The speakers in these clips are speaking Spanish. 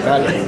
Vale.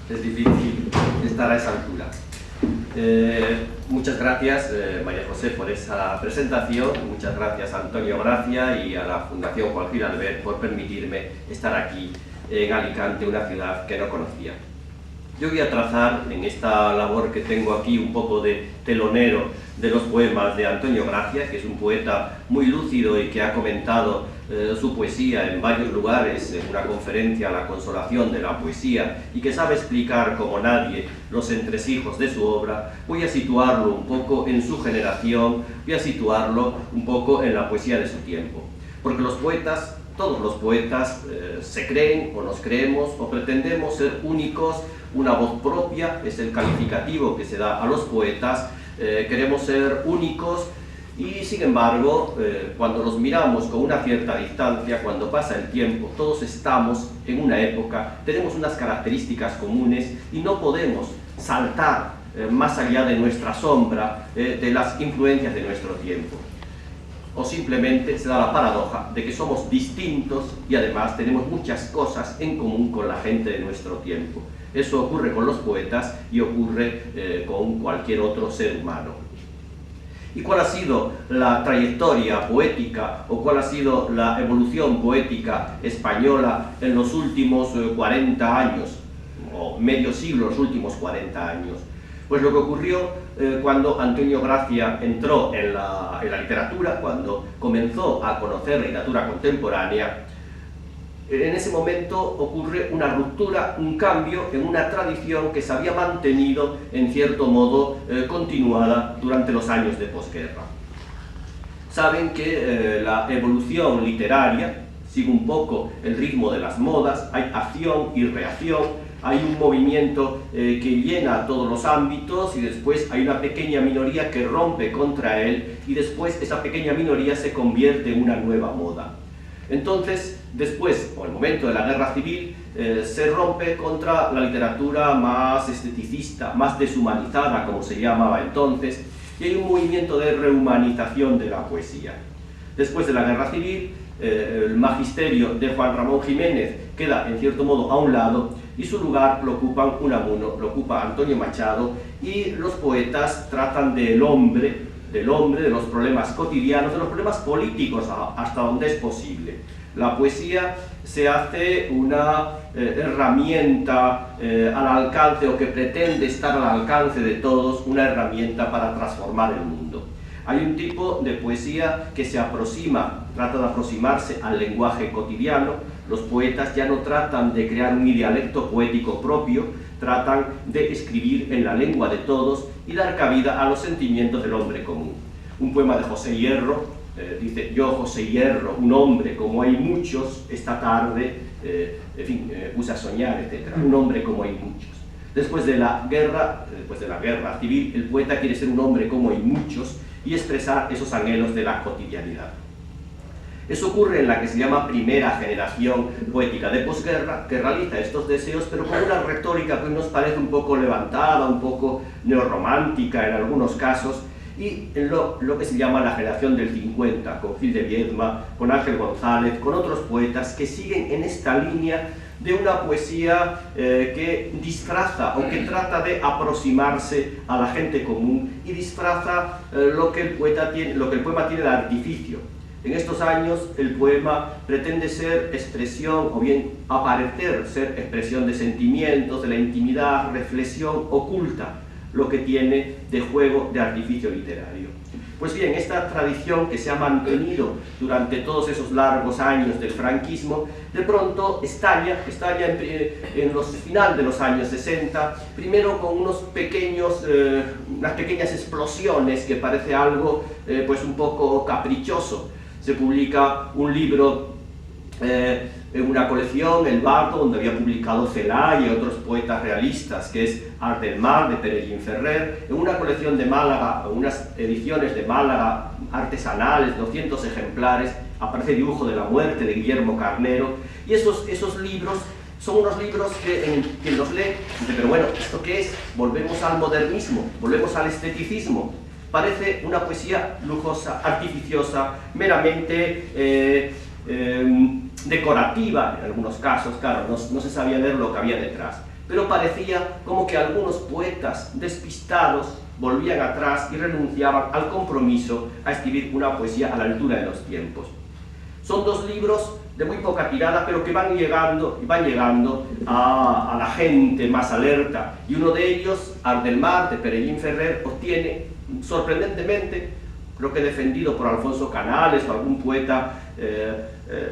Es difícil estar a esa altura. Muchas gracias María José por esa presentación, muchas gracias a Antonio Gracia y a la Fundación Juan Gil Albert por permitirme estar aquí en Alicante, una ciudad que no conocía. Yo voy a trazar en esta labor que tengo aquí un poco de telonero de los poemas de Antonio Gracia, que es un poeta muy lúcido y que ha comentado su poesía en varios lugares, en una conferencia, La consolación de la poesía, y que sabe explicar como nadie los entresijos de su obra. Voy a situarlo un poco en su generación, voy a situarlo un poco en la poesía de su tiempo, porque los poetas, todos los poetas, se creen o nos creemos o pretendemos ser únicos, una voz propia es el calificativo que se da a los poetas, queremos ser únicos y sin embargo cuando los miramos con una cierta distancia, cuando pasa el tiempo, todos estamos en una época, tenemos unas características comunes y no podemos saltar más allá de nuestra sombra, de las influencias de nuestro tiempo. O simplemente se da la paradoja de que somos distintos y además tenemos muchas cosas en común con la gente de nuestro tiempo. Eso ocurre con los poetas y ocurre con cualquier otro ser humano. ¿Y cuál ha sido la trayectoria poética o cuál ha sido la evolución poética española en los últimos 40 años, o medio siglo, los últimos 40 años? Pues lo que ocurrió cuando Antonio Gracia entró en la literatura, cuando comenzó a conocer la literatura contemporánea, en ese momento ocurre una ruptura, un cambio en una tradición que se había mantenido en cierto modo continuada durante los años de posguerra. Saben que la evolución literaria sigue un poco el ritmo de las modas, hay acción y reacción, hay un movimiento que llena todos los ámbitos y después hay una pequeña minoría que rompe contra él y después esa pequeña minoría se convierte en una nueva moda. Entonces, después, por el momento de la guerra civil, se rompe contra la literatura más esteticista, más deshumanizada, como se llamaba entonces, y hay un movimiento de rehumanización de la poesía. Después de la guerra civil, el magisterio de Juan Ramón Jiménez queda en cierto modo a un lado y su lugar lo ocupa Unamuno, lo ocupa Antonio Machado, y los poetas tratan del hombre, de los problemas cotidianos, de los problemas políticos hasta donde es posible. La poesía se hace una herramienta al alcance, o que pretende estar al alcance de todos, una herramienta para transformar el mundo. Hay un tipo de poesía que se aproxima, trata de aproximarse al lenguaje cotidiano. Los poetas ya no tratan de crear un dialecto poético propio, tratan de escribir en la lengua de todos y dar cabida a los sentimientos del hombre común. Un poema de José Hierro dice: yo, José Hierro, un hombre como hay muchos, esta tarde, puse a soñar, etc. Un hombre como hay muchos. Después de la guerra civil, el poeta quiere ser un hombre como hay muchos y expresar esos anhelos de la cotidianidad. Eso ocurre en la que se llama primera generación poética de posguerra, que realiza estos deseos, pero con una retórica que nos parece un poco levantada, un poco neorromántica en algunos casos, y en lo que se llama la generación del 50, con Gil de Viedma, con Ángel González, con otros poetas que siguen en esta línea de una poesía que disfraza o que trata de aproximarse a la gente común y disfraza lo que el poema tiene de artificio. En estos años el poema pretende ser expresión, o bien aparecer ser expresión de sentimientos, de la intimidad, reflexión oculta, lo que tiene de juego de artificio literario. Pues bien, esta tradición que se ha mantenido durante todos esos largos años del franquismo, de pronto estalla en los final de los años 60, primero con unas pequeñas explosiones que parece algo pues un poco caprichoso. Se publica un libro en una colección, El Bardo, donde había publicado Celay y otros poetas realistas, que es Art del Mar, de Pereguín Ferrer, en una colección de Málaga, unas ediciones de Málaga artesanales, 200 ejemplares, aparece Dibujo de la Muerte, de Guillermo Carnero, y esos libros son unos libros que quien los lee dice, pero bueno, ¿esto qué es? Volvemos al modernismo, volvemos al esteticismo. Parece una poesía lujosa, artificiosa, meramente decorativa en algunos casos, claro, no se sabía ver lo que había detrás, pero parecía como que algunos poetas despistados volvían atrás y renunciaban al compromiso a escribir una poesía a la altura de los tiempos. Son dos libros de muy poca tirada, pero que van llegando a la gente más alerta, y uno de ellos, Art del Mar, de Pereguín Ferrer, obtiene sorprendentemente, creo que defendido por Alfonso Canales o algún poeta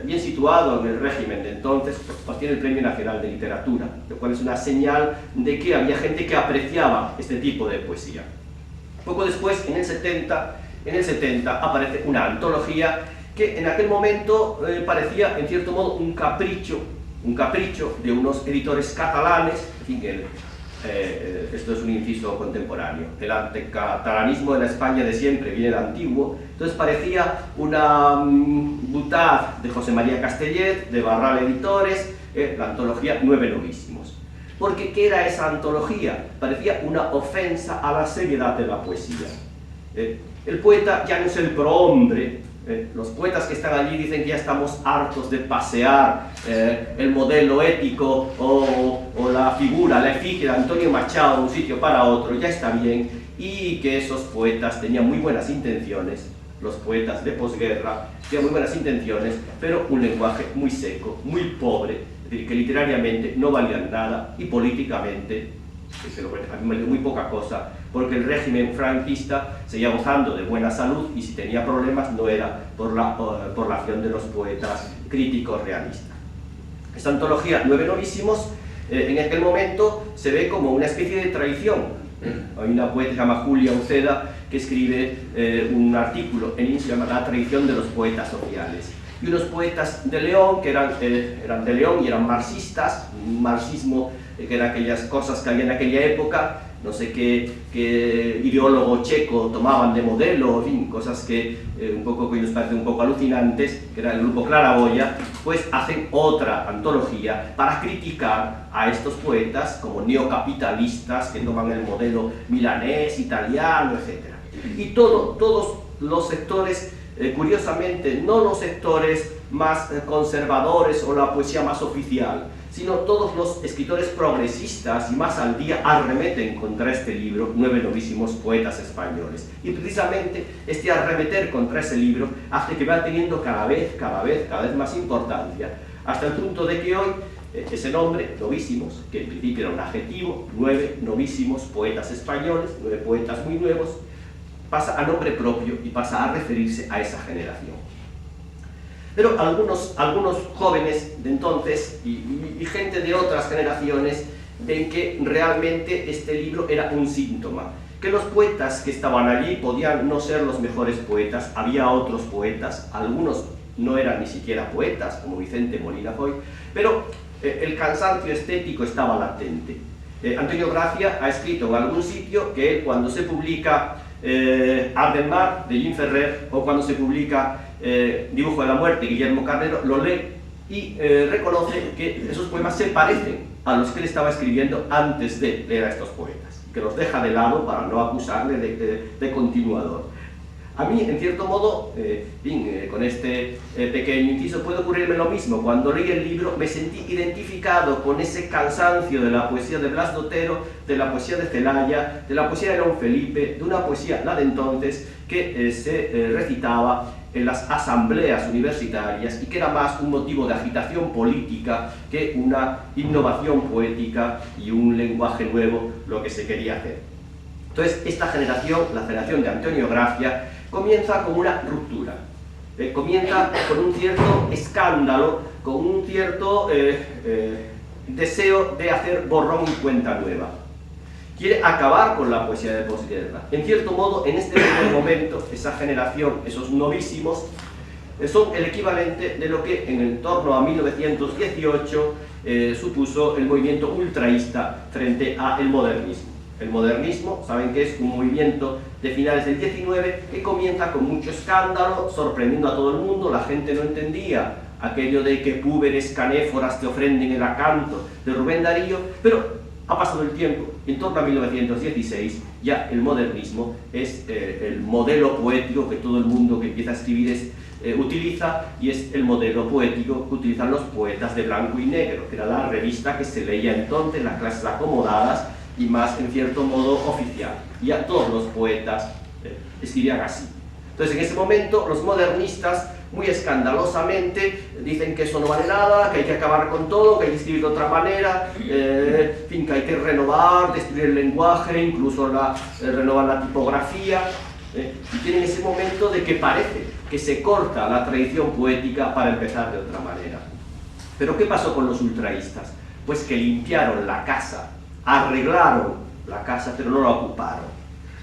bien situado en el régimen de entonces, obtiene el Premio Nacional de Literatura, lo cual es una señal de que había gente que apreciaba este tipo de poesía. Poco después, en el 70 aparece una antología que en aquel momento parecía en cierto modo un capricho de unos editores catalanes, en fin, esto es un inciso contemporáneo. El anticatalanismo de la España de siempre viene del antiguo, entonces parecía una boutade de José María Castellet, de Barral Editores, la antología Nueve Novísimos. Porque ¿qué era esa antología? Parecía una ofensa a la seriedad de la poesía. El poeta ya no es el prohombre. Los poetas que están allí dicen que ya estamos hartos de pasear el modelo ético o la figura, la efigie de Antonio Machado de un sitio para otro, ya está bien, y que esos poetas tenían muy buenas intenciones, los poetas de posguerra tenían muy buenas intenciones, pero un lenguaje muy seco, muy pobre, es decir, que literariamente no valían nada y políticamente a mí me dio muy poca cosa, porque el régimen franquista seguía gozando de buena salud y si tenía problemas no era por la acción de los poetas críticos realistas. Esta antología Nueve Novísimos en aquel momento se ve como una especie de tradición. Hay una poeta que se llama Julia Uceda que escribe un artículo en se llama La tradición de los poetas sociales. Y unos poetas de León, que eran de León y eran marxistas, un marxismo que eran aquellas cosas que había en aquella época, no sé qué ideólogo checo tomaban de modelo, en fin, cosas que nos parecen un poco alucinantes, que era el grupo Claraboya, pues hacen otra antología para criticar a estos poetas como neocapitalistas que toman el modelo milanés, italiano, etc. Y todos los sectores, curiosamente, no los sectores más conservadores o la poesía más oficial, sino todos los escritores progresistas y más al día arremeten contra este libro, Nueve Novísimos Poetas Españoles. Y precisamente este arremeter contra ese libro hace que va teniendo cada vez más importancia, hasta el punto de que hoy ese nombre, Novísimos, que en principio era un adjetivo, Nueve Novísimos Poetas Españoles, 9 poetas muy nuevos, pasa a nombre propio y pasa a referirse a esa generación. Pero algunos jóvenes de entonces y gente de otras generaciones ven que realmente este libro era un síntoma, que los poetas que estaban allí podían no ser los mejores poetas, había otros poetas, algunos no eran ni siquiera poetas, como Vicente Molina Foy, pero el cansancio estético estaba latente. Antonio Gracia ha escrito en algún sitio que cuando se publica Ar del Mar, de Jim Ferrer, o cuando se publica Dibujo de la Muerte, Guillermo Carnero, lo lee y reconoce que esos poemas se parecen a los que él estaba escribiendo antes de leer a estos poetas, que los deja de lado para no acusarle de continuador. A mí, en cierto modo, con este pequeño inciso, puede ocurrirme lo mismo. Cuando leí el libro me sentí identificado con ese cansancio de la poesía de Blas de Otero, de la poesía de Celaya, de la poesía de León Felipe, de una poesía, la de entonces, que se recitaba en las asambleas universitarias y que era más un motivo de agitación política que una innovación poética y un lenguaje nuevo lo que se quería hacer. Entonces, esta generación, la generación de Antonio Gracia, comienza con una ruptura, comienza con un cierto escándalo, con un cierto deseo de hacer borrón y cuenta nueva. Quiere acabar con la poesía de posguerra. En cierto modo, en este primer momento, esa generación, esos novísimos, son el equivalente de lo que en torno a 1918 supuso el movimiento ultraísta frente al modernismo. El modernismo, saben que es un movimiento de finales del 19 que comienza con mucho escándalo, sorprendiendo a todo el mundo. La gente no entendía aquello de que púberes canéforas te ofrenden el acanto de Rubén Darío, pero ha pasado el tiempo y en torno a 1916 ya el modernismo es el modelo poético que todo el mundo que empieza a escribir utiliza, y es el modelo poético que utilizan los poetas de blanco y negro, que era la revista que se leía entonces en las clases acomodadas y más, en cierto modo, oficial. Y a todos los poetas escribían así. Entonces, en ese momento, los modernistas, muy escandalosamente, dicen que eso no vale nada, que hay que acabar con todo, que hay que escribir de otra manera, en fin, que hay que renovar, destruir el lenguaje, incluso renovar la tipografía. Y tienen ese momento de que parece que se corta la tradición poética para empezar de otra manera. Pero, ¿qué pasó con los ultraístas? Pues que limpiaron la casa, arreglaron la casa, pero no la ocuparon.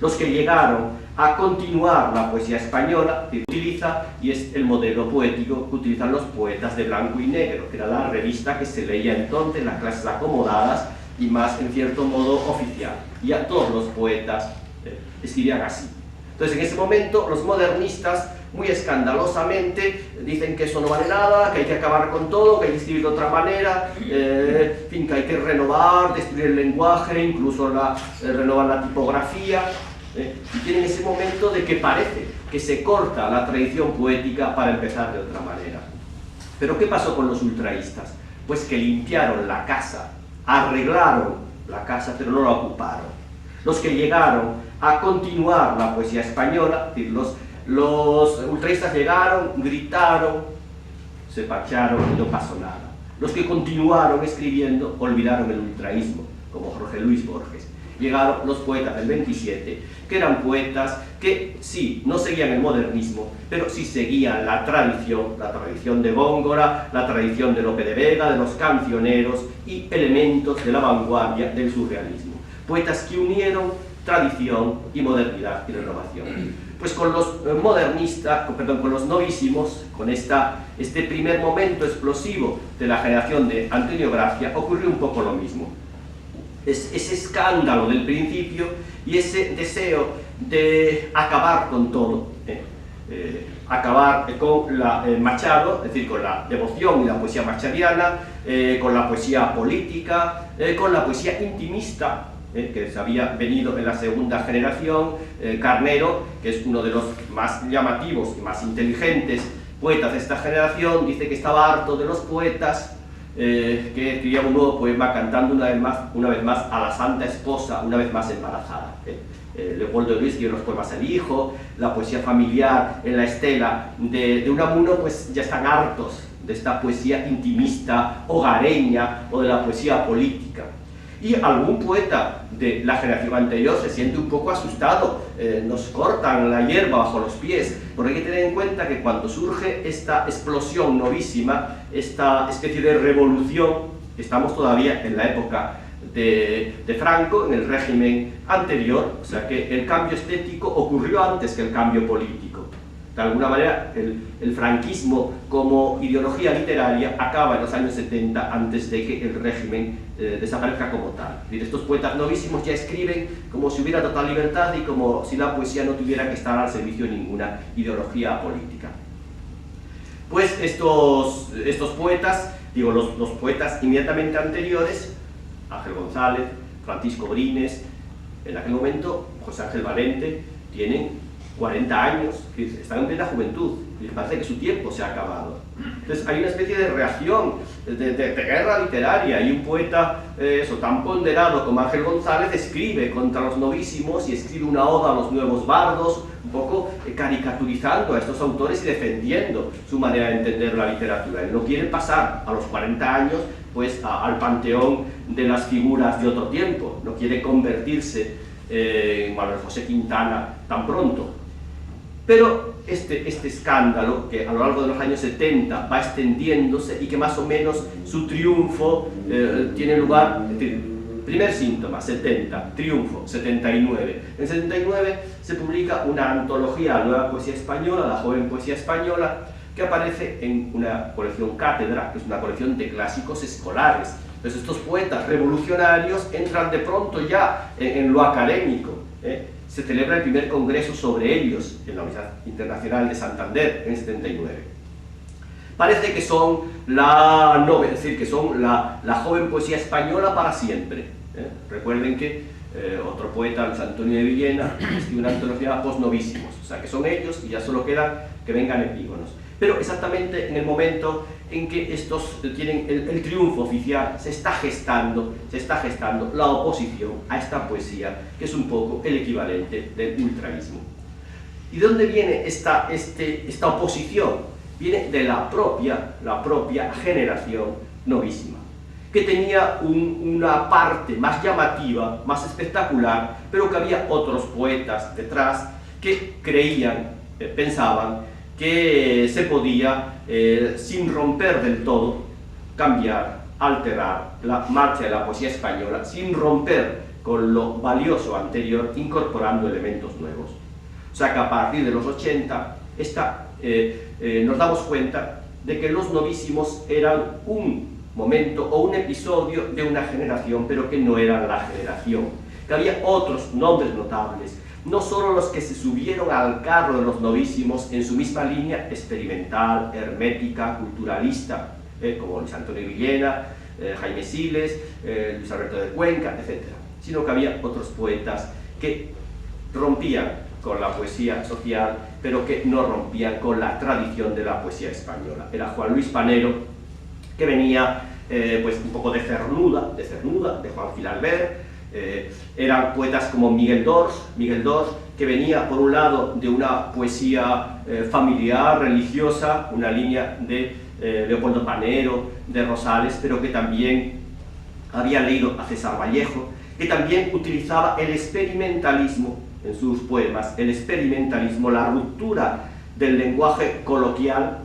Los que llegaron a continuar la poesía española que utiliza, y es el modelo poético que utilizan los poetas de blanco y negro, que era la revista que se leía entonces en las clases acomodadas y más, en cierto modo, oficial. Y a todos los poetas escribían así. Entonces, en ese momento, los modernistas, muy escandalosamente, dicen que eso no vale nada, que hay que acabar con todo, que hay que escribir de otra manera, en fin, que hay que renovar, destruir el lenguaje, incluso renovar la tipografía. Y tienen ese momento de que parece que se corta la tradición poética para empezar de otra manera. Pero ¿qué pasó con los ultraístas? Pues que limpiaron la casa, arreglaron la casa, pero no la ocuparon. Los que llegaron a continuar la poesía española, es decir, los ultraístas llegaron, gritaron, se parcharon y no pasó nada. Los que continuaron escribiendo olvidaron el ultraísmo, como Jorge Luis Borges. Llegaron los poetas del 27, que eran poetas que sí, no seguían el modernismo, pero sí seguían la tradición de Góngora, la tradición de Lope de Vega, de los cancioneros y elementos de la vanguardia del surrealismo. Poetas que unieron tradición y modernidad y renovación. Pues con los modernistas, con los novísimos, con este primer momento explosivo de la generación de Antonio Gracia, ocurrió un poco lo mismo. Ese escándalo del principio y ese deseo de acabar con todo, acabar con Machado, es decir, con la devoción y la poesía machadiana, con la poesía política, con la poesía intimista, que se había venido en la segunda generación. Carnero, que es uno de los más llamativos y más inteligentes poetas de esta generación, dice que estaba harto de los poetas que escribían un nuevo poema cantando una vez más a la santa esposa, una vez más embarazada. Leopoldo Luis escribió los poemas El Hijo, la poesía familiar en la estela de Unamuno, pues ya están hartos de esta poesía intimista, hogareña o de la poesía política. Y algún poeta de la generación anterior se siente un poco asustado, nos cortan la hierba bajo los pies, porque hay que tener en cuenta que cuando surge esta explosión novísima, esta especie de revolución, estamos todavía en la época de Franco, en el régimen anterior, o sea que el cambio estético ocurrió antes que el cambio político. De alguna manera, el franquismo como ideología literaria acaba en los años 70 antes de que el régimen desaparezca como tal. Es decir, estos poetas novísimos ya escriben como si hubiera total libertad y como si la poesía no tuviera que estar al servicio de ninguna ideología política. Pues estos poetas, digo, los poetas inmediatamente anteriores, Ángel González, Francisco Brines, en aquel momento José Ángel Valente, tienen 40 años, que están en plena juventud, y les parece que su tiempo se ha acabado. Entonces hay una especie de reacción, de guerra literaria, y un poeta tan ponderado como Ángel González escribe contra los novísimos y escribe una oda a los nuevos bardos, un poco caricaturizando a estos autores y defendiendo su manera de entender la literatura. Él no quiere pasar a los 40 años pues, al panteón de las figuras de otro tiempo, no quiere convertirse en Manuel José Quintana tan pronto. Pero este escándalo, que a lo largo de los años 70 va extendiéndose y que más o menos su triunfo tiene lugar, es decir, primer síntoma, 70, triunfo, 79. En 79 se publica una antología, la nueva poesía española, la joven poesía española, que aparece en una colección Cátedra, que es una colección de clásicos escolares. Entonces estos poetas revolucionarios entran de pronto ya en lo académico. Se celebra el primer congreso sobre ellos en la Universidad Internacional de Santander en 79. Parece que son la joven poesía española para siempre. Recuerden que otro poeta, Luis Antonio de Villena, escribe una antología Posnovísimos, o sea que son ellos y ya solo queda que vengan epígonos. Pero exactamente en el momento en que estos tienen el triunfo oficial, se está gestando la oposición a esta poesía, que es un poco el equivalente del ultraísmo. ¿Y de dónde viene esta oposición? Viene de la propia generación novísima, que tenía una parte más llamativa, más espectacular, pero que había otros poetas detrás que creían, pensaban, que se podía, sin romper del todo, cambiar, alterar la marcha de la poesía española, sin romper con lo valioso anterior, incorporando elementos nuevos. O sea que a partir de los 80 nos damos cuenta de que los novísimos eran un momento o un episodio de una generación, pero que no eran la generación, que había otros nombres notables, no solo los que se subieron al carro de los novísimos en su misma línea experimental, hermética, culturalista, como Luis Antonio Villena, Jaime Siles, Luis Alberto de Cuenca, etc., sino que había otros poetas que rompían con la poesía social, pero que no rompían con la tradición de la poesía española. Era Juan Luis Panero, que venía pues un poco de Cernuda, de Juan Gil Albert. Eran poetas como Miguel Dors, que venía por un lado de una poesía familiar, religiosa, una línea de Leopoldo Panero, de Rosales, pero que también había leído a César Vallejo, que también utilizaba el experimentalismo en sus poemas, la ruptura del lenguaje coloquial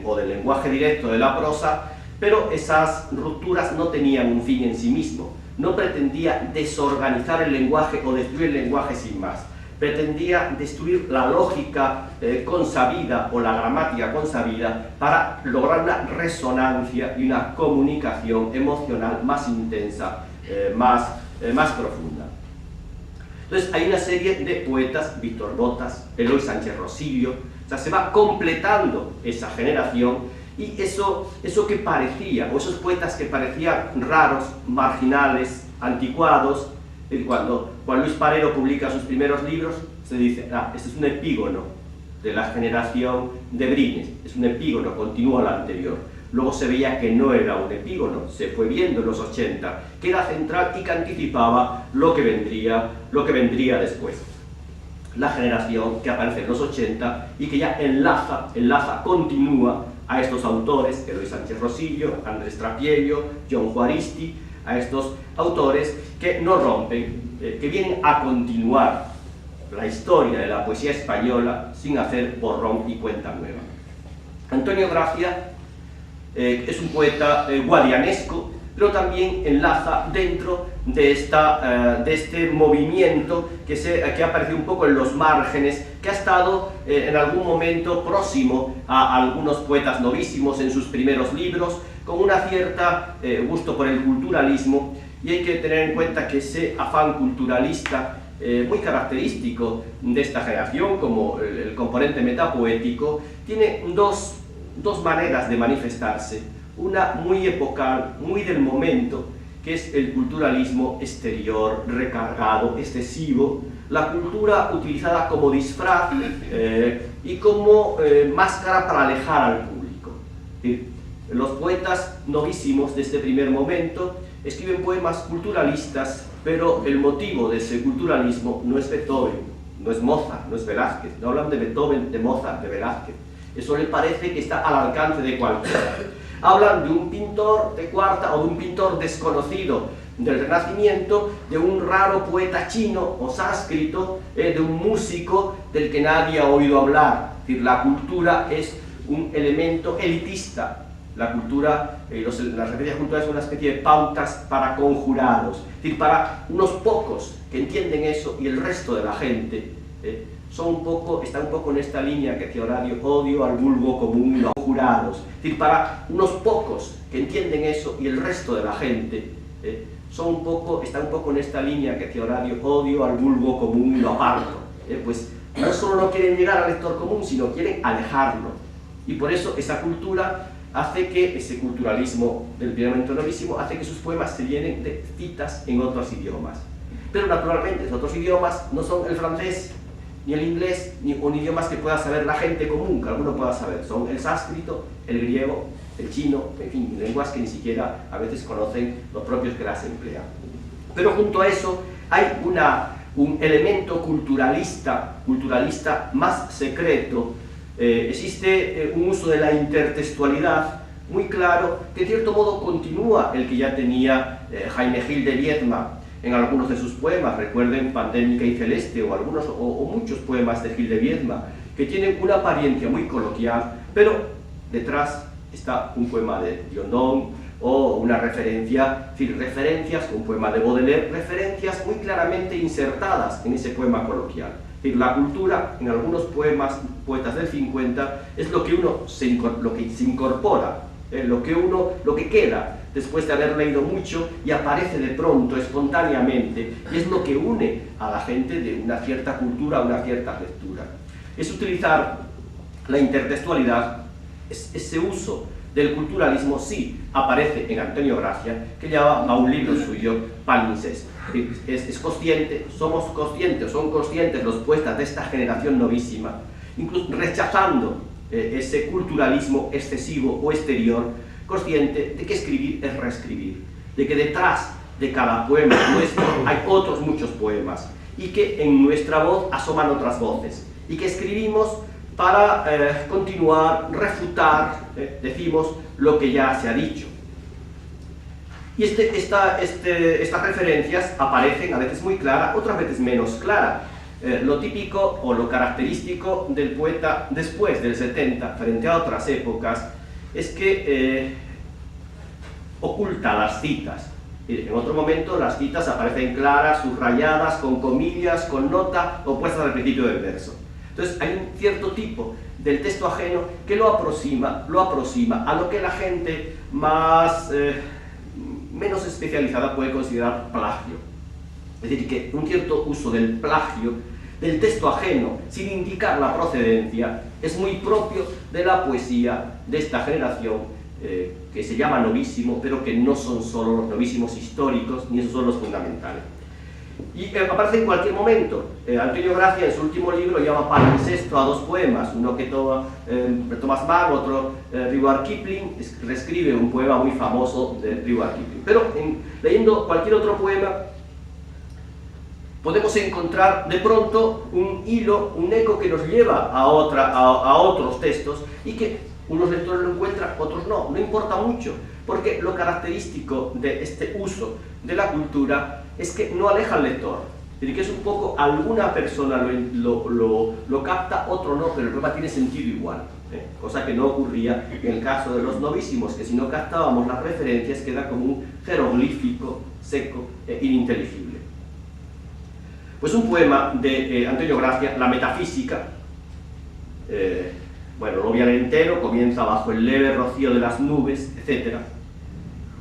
o del lenguaje directo de la prosa, pero esas rupturas no tenían un fin en sí mismo. No pretendía desorganizar el lenguaje o destruir el lenguaje sin más. Pretendía destruir la lógica consabida o la gramática consabida para lograr una resonancia y una comunicación emocional más intensa, más profunda. Entonces hay una serie de poetas, Víctor Botas, Eloy Sánchez Rosillo, o sea, se va completando esa generación. Y eso que parecía, o esos poetas que parecían raros, marginales, anticuados, cuando Juan Luis Panero publica sus primeros libros, se dice, este es un epígono de la generación de Brines, es un epígono, continúa la anterior. Luego se veía que no era un epígono, se fue viendo en los 80, que era central y que anticipaba lo que vendría después. La generación que aparece en los 80 y que ya continúa a estos autores, Eloy Sánchez Rosillo, Andrés Trapiello, John Juaristi, a estos autores que no rompen, que vienen a continuar la historia de la poesía española sin hacer borrón y cuenta nueva. Antonio Gracia es un poeta guadianesco, pero también enlaza dentro de este movimiento que ha aparecido un poco en los márgenes, que ha estado en algún momento próximo a algunos poetas novísimos en sus primeros libros, con una cierta gusto por el culturalismo, y hay que tener en cuenta que ese afán culturalista muy característico de esta generación, como el componente metapoético, tiene dos maneras de manifestarse. Una muy epocal, muy del momento, que es el culturalismo exterior, recargado, excesivo, la cultura utilizada como disfraz y como máscara para alejar al público. Los poetas novísimos de este primer momento escriben poemas culturalistas, pero el motivo de ese culturalismo no es Beethoven, no es Mozart, no es Velázquez. No hablan de Beethoven, de Mozart, de Velázquez. Eso le parece que está al alcance de cualquiera. Hablan de un pintor de cuarta o de un pintor desconocido del Renacimiento, de un raro poeta chino o sánscrito, de un músico del que nadie ha oído hablar. Es decir, la cultura es un elemento elitista. La cultura, las referencias culturales son una especie de pautas para conjurados, es decir, para unos pocos que entienden eso, y el resto de la gente está un poco en esta línea que decía Horario: odio al vulgo común, los conjurados. Es decir, para unos pocos que entienden eso, y el resto de la gente está un poco en esta línea que decía Horario: odio al vulgo común, lo aparto. Pues no solo no quieren llegar al lector común, sino quieren alejarlo. Y por eso esa cultura hace que ese culturalismo del primer momento novísimo hace que sus poemas se llenen de citas en otros idiomas. Pero naturalmente, esos otros idiomas no son el francés, ni el inglés, ni idiomas que pueda saber la gente común, que alguno pueda saber. Son el sánscrito, el griego, el chino, en fin, lenguas que ni siquiera a veces conocen los propios que las emplean. Pero junto a eso hay un elemento culturalista más secreto. Existe un uso de la intertextualidad muy claro, que en cierto modo continúa el que ya tenía Jaime Gil de Viedma en algunos de sus poemas. Recuerden Pandémica y Celeste, o muchos poemas de Gil de Viedma, que tienen una apariencia muy coloquial, pero detrás está un poema de Diondón o una referencia, es decir, referencias, un poema de Baudelaire, referencias muy claramente insertadas en ese poema coloquial. Es decir, la cultura, en algunos poetas del 50, es lo que se incorpora, lo que queda después de haber leído mucho y aparece de pronto, espontáneamente, y es lo que une a la gente de una cierta cultura, una cierta lectura. Es utilizar la intertextualidad, ese uso del culturalismo, sí aparece en Antonio Gracia, que lleva a un libro suyo, Palimpsesto. Es consciente, son conscientes los poetas de esta generación novísima, incluso rechazando ese culturalismo excesivo o exterior, consciente de que escribir es reescribir, de que detrás de cada poema nuestro hay otros muchos poemas, y que en nuestra voz asoman otras voces, y que escribimos para continuar, refutar, decimos, lo que ya se ha dicho. Y estas referencias aparecen a veces muy claras, otras veces menos claras. Lo típico o lo característico del poeta después del 70, frente a otras épocas, es que oculta las citas. En otro momento las citas aparecen claras, subrayadas, con comillas, con nota o puestas al principio del verso. Entonces hay un cierto tipo del texto ajeno que lo aproxima a lo que la gente menos especializada puede considerar plagio. Es decir, que un cierto uso del plagio, del texto ajeno, sin indicar la procedencia, es muy propio de la poesía de esta generación, que se llama novísimo, pero que no son solo los novísimos históricos, ni esos son los fundamentales. Y aparece en cualquier momento. Antonio Gracia, en su último libro, llama Palimpsesto a dos poemas, uno que toma Thomas Mann, otro Rudyard Kipling, reescribe un poema muy famoso de Rudyard Kipling. Pero leyendo cualquier otro poema, podemos encontrar de pronto un hilo, un eco que nos lleva a otros textos, y que unos lectores lo encuentran, otros no. No importa mucho, porque lo característico de este uso de la cultura es que no aleja al lector. Es decir, que es un poco, alguna persona lo capta, otro no, pero el poema tiene sentido igual. cosa que no ocurría en el caso de los novísimos, que si no captábamos las referencias queda como un jeroglífico seco e ininteligible. Pues un poema de Antonio Gracia, La metafísica, bueno, lo voy a leer entero, comienza bajo el leve rocío de las nubes, etc.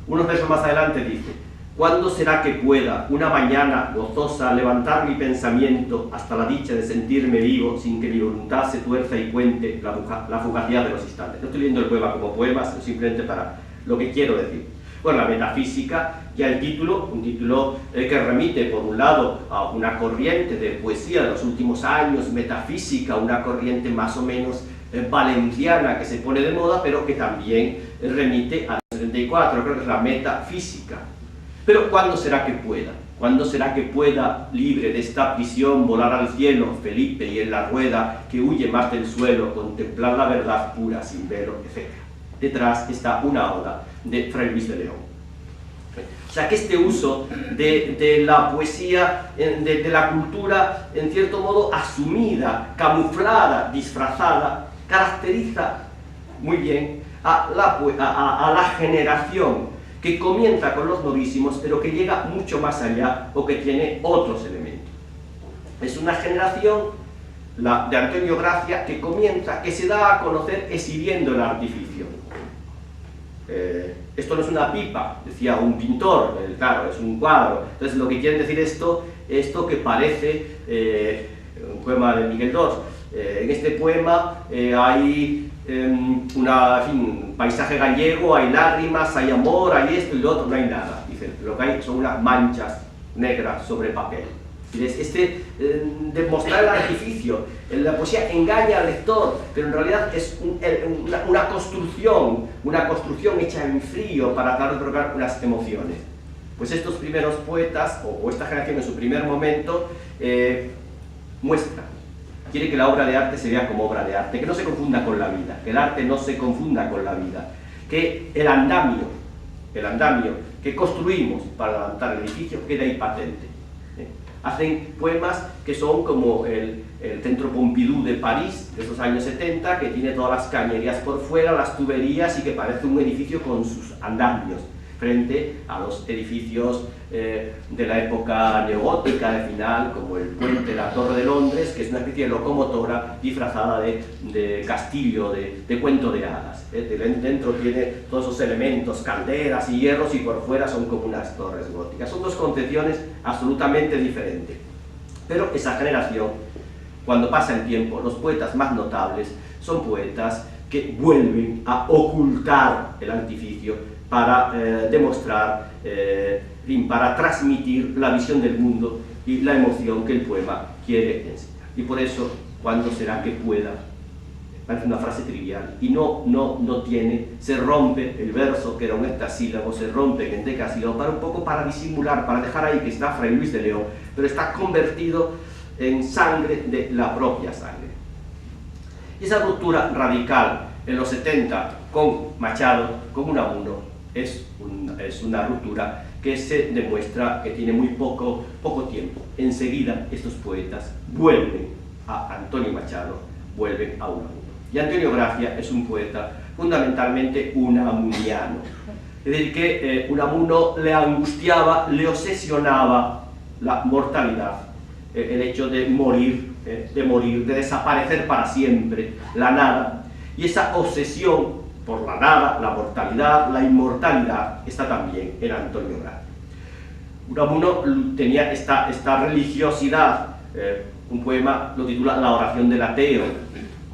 Unos versos más adelante dice: ¿cuándo será que pueda, una mañana gozosa, levantar mi pensamiento hasta la dicha de sentirme vivo, sin que mi voluntad se tuerza y cuente la fugacidad de los instantes? No estoy leyendo el poema como poema, sino simplemente para lo que quiero decir. Bueno, la metafísica, ya el título, un título que remite, por un lado, a una corriente de poesía de los últimos años, metafísica, una corriente más o menos valenciana que se pone de moda, pero que también remite al 74, creo que es la metafísica. Pero ¿cuándo será que pueda? ¿Cuándo será que pueda, libre de esta prisión, volar al cielo, Felipe y en la rueda, que huye más del suelo, contemplar la verdad pura, sin velo, etc.? Detrás está una oda de Fray Luis de León. O sea que este uso de la poesía, de la cultura, en cierto modo asumida, camuflada, disfrazada, caracteriza muy bien a la generación que comienza con los novísimos, pero que llega mucho más allá o que tiene otros elementos. Es una generación, la de Antonio Gracia, que comienza, que se da a conocer exhibiendo el artificio. Esto no es una pipa, decía un pintor, claro, es un cuadro. Entonces lo que quiere decir esto que parece un poema de Miguel Dors. En este poema hay un paisaje gallego, hay lágrimas, hay amor, hay esto y lo otro, no hay nada. Dice, lo que hay son unas manchas negras sobre papel. Demostrar el artificio, la poesía engaña al lector, pero en realidad es una construcción hecha en frío para tratar de provocar unas emociones. Pues estos primeros poetas, o esta generación en su primer momento, muestra, quiere que la obra de arte se vea como obra de arte, que no se confunda con la vida, que el arte no se confunda con la vida, que el andamio que construimos para levantar el edificio queda ahí patente. Hacen poemas que son como el Centro Pompidou de París, de esos años 70, que tiene todas las cañerías por fuera, las tuberías, y que parece un edificio con sus andamios, frente a los edificios de la época neogótica de final, como el puente, la Torre de Londres, que es una especie de locomotora disfrazada de castillo, de cuento de hadas. Dentro tiene todos esos elementos, calderas y hierros, y por fuera son como unas torres góticas. Son dos concepciones absolutamente diferentes. Pero esa generación, cuando pasa el tiempo, los poetas más notables son poetas que vuelven a ocultar el artificio para demostrar, para transmitir la visión del mundo y la emoción que el poema quiere enseñar. Y por eso, ¿cuándo será que pueda? Parece una frase trivial, y no tiene, se rompe el verso, que era un hectasílabo, se rompe en decasílabo, para disimular, para dejar ahí que está Fray Luis de León, pero está convertido en sangre de la propia sangre. Y esa ruptura radical en los 70 con Machado, con Unamuno, es una ruptura que se demuestra que tiene muy poco tiempo. Enseguida estos poetas vuelven a Antonio Machado, vuelven a Unamuno. Y Antonio Gracia es un poeta fundamentalmente unamuniano. Es decir, que Unamuno le angustiaba, le obsesionaba la mortalidad, el hecho de morir, de desaparecer para siempre, la nada. Y esa obsesión por la nada, la mortalidad, la inmortalidad, está también en Antonio Gracia. Unamuno tenía esta religiosidad. Un poema lo titula La oración del ateo.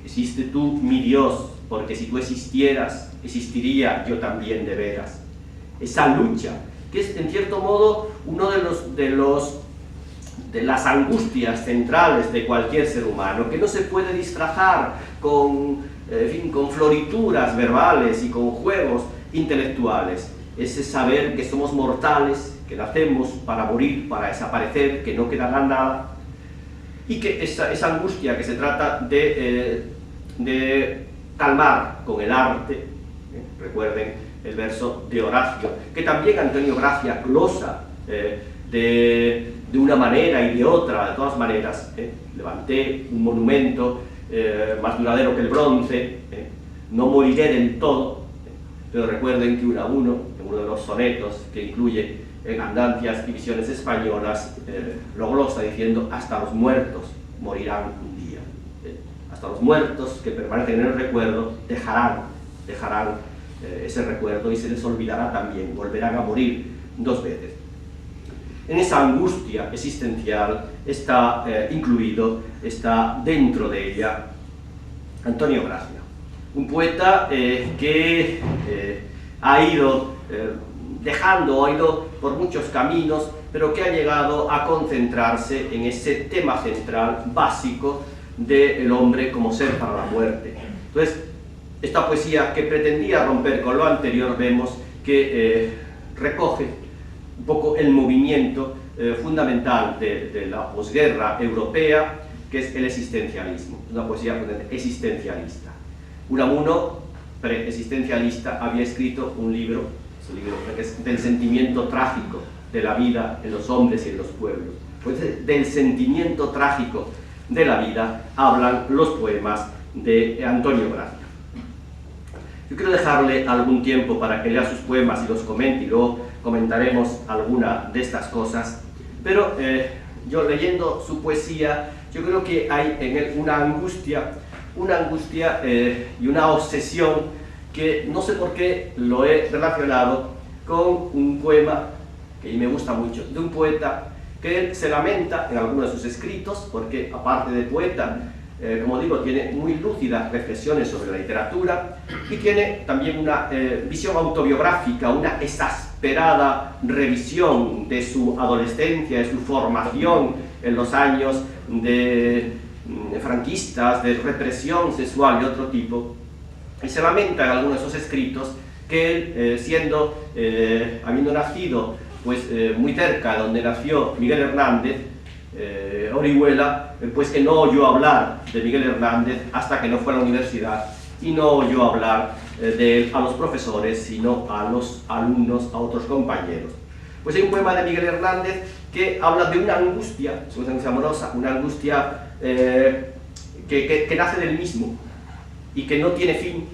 Existe tú, mi Dios, porque si tú existieras, existiría yo también de veras. Esa lucha, que es en cierto modo uno de las angustias centrales de cualquier ser humano, que no se puede disfrazar con florituras verbales y con juegos intelectuales. Ese saber que somos mortales, que nacemos para morir, para desaparecer, que no quedará nada, y que esa angustia que se trata de calmar con el arte. Recuerden el verso de Horacio, que también Antonio Gracia glosa de una manera y de otra, de todas maneras. Levanté un monumento más duradero que el bronce, no moriré del todo, pero recuerden que Unamuno, en uno de los sonetos que incluye en Andancias y Visiones Españolas, lo glosa diciendo: hasta los muertos morirán un día. Hasta los muertos que permanecen en el recuerdo dejarán ese recuerdo y se les olvidará también, volverán a morir 2 veces. En esa angustia existencial está incluido, está dentro de ella Antonio Gracia, un poeta que ha ido dejando, ha ido por muchos caminos, pero que ha llegado a concentrarse en ese tema central, básico, del hombre como ser para la muerte. Entonces, esta poesía que pretendía romper con lo anterior, vemos que recoge un poco el movimiento fundamental de la posguerra europea, que es el existencialismo, una poesía existencialista. Unamuno, preexistencialista, había escrito un libro, su libro que es del sentimiento trágico de la vida en los hombres y en los pueblos. Pues del sentimiento trágico de la vida hablan los poemas de Antonio Gracia. Yo quiero dejarle algún tiempo para que lea sus poemas y los comente, y luego comentaremos alguna de estas cosas, pero yo leyendo su poesía, yo creo que hay en él una angustia y una obsesión que no sé por qué lo he relacionado con un poema que me gusta mucho, de un poeta que él se lamenta en algunos de sus escritos, porque aparte de poeta, como digo, tiene muy lúcidas reflexiones sobre la literatura y tiene también una visión autobiográfica, una exasperada revisión de su adolescencia, de su formación en los años de franquistas, de represión sexual y otro tipo, y se lamenta en algunos de esos escritos que él, habiendo nacido pues, muy cerca de donde nació Miguel Hernández, Orihuela, pues que no oyó hablar de Miguel Hernández hasta que no fue a la universidad y no oyó hablar de él a los profesores, sino a los alumnos, a otros compañeros. Pues hay un poema de Miguel Hernández que habla de una angustia, es una angustia amorosa, una angustia que nace del mismo y que no tiene fin.